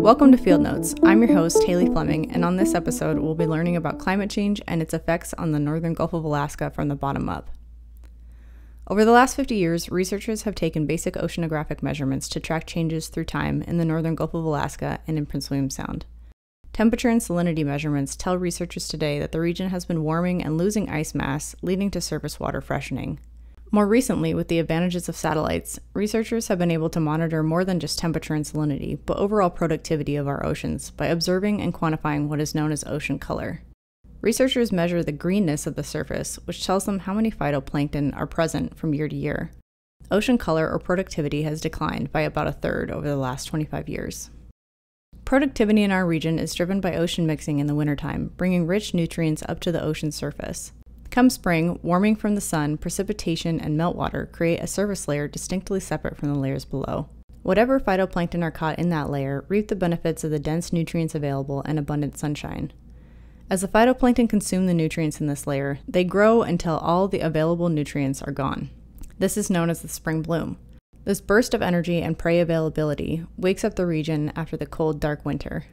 Welcome to Field Notes. I'm your host, Hayley Fleming, and on this episode, we'll be learning about climate change and its effects on the northern Gulf of Alaska from the bottom up. Over the last 50 years, researchers have taken basic oceanographic measurements to track changes through time in the northern Gulf of Alaska and in Prince William Sound. Temperature and salinity measurements tell researchers today that the region has been warming and losing ice mass, leading to surface water freshening. More recently, with the advantages of satellites, researchers have been able to monitor more than just temperature and salinity, but overall productivity of our oceans by observing and quantifying what is known as ocean color. Researchers measure the greenness of the surface, which tells them how many phytoplankton are present from year to year. Ocean color or productivity has declined by about a third over the last 25 years. Productivity in our region is driven by ocean mixing in the wintertime, bringing rich nutrients up to the ocean surface. Come spring, warming from the sun, precipitation, and meltwater create a surface layer distinctly separate from the layers below. Whatever phytoplankton are caught in that layer reap the benefits of the dense nutrients available and abundant sunshine. As the phytoplankton consume the nutrients in this layer, they grow until all the available nutrients are gone. This is known as the spring bloom. This burst of energy and prey availability wakes up the region after the cold, dark winter.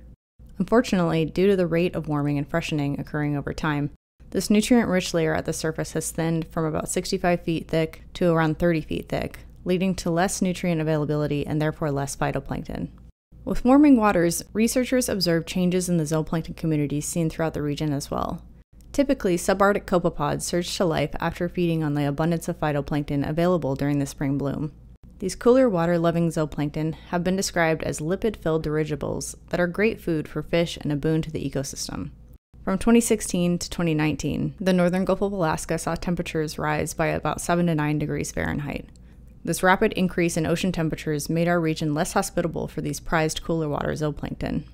Unfortunately, due to the rate of warming and freshening occurring over time, this nutrient-rich layer at the surface has thinned from about 65 feet thick to around 30 feet thick, leading to less nutrient availability and therefore less phytoplankton. With warming waters, researchers observe changes in the zooplankton communities seen throughout the region as well. Typically, subarctic copepods surge to life after feeding on the abundance of phytoplankton available during the spring bloom. These cooler water-loving zooplankton have been described as lipid-filled dirigibles that are great food for fish and a boon to the ecosystem. From 2016 to 2019, the northern Gulf of Alaska saw temperatures rise by about 7 to 9 degrees Fahrenheit. This rapid increase in ocean temperatures made our region less hospitable for these prized cooler water zooplankton.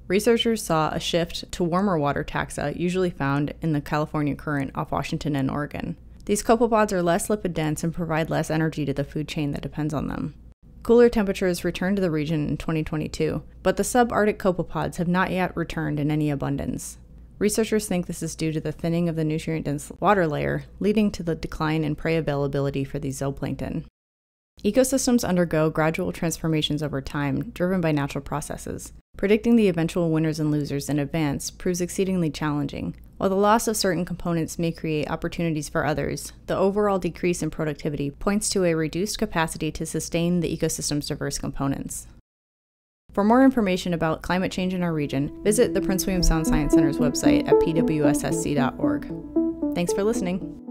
Researchers saw a shift to warmer water taxa usually found in the California current off Washington and Oregon. These copepods are less lipid-dense and provide less energy to the food chain that depends on them. Cooler temperatures returned to the region in 2022, but the subarctic copepods have not yet returned in any abundance. Researchers think this is due to the thinning of the nutrient-dense water layer, leading to the decline in prey availability for these zooplankton. Ecosystems undergo gradual transformations over time, driven by natural processes. Predicting the eventual winners and losers in advance proves exceedingly challenging. While the loss of certain components may create opportunities for others, the overall decrease in productivity points to a reduced capacity to sustain the ecosystem's diverse components. For more information about climate change in our region, visit the Prince William Sound Science Center's website at pwssc.org. Thanks for listening.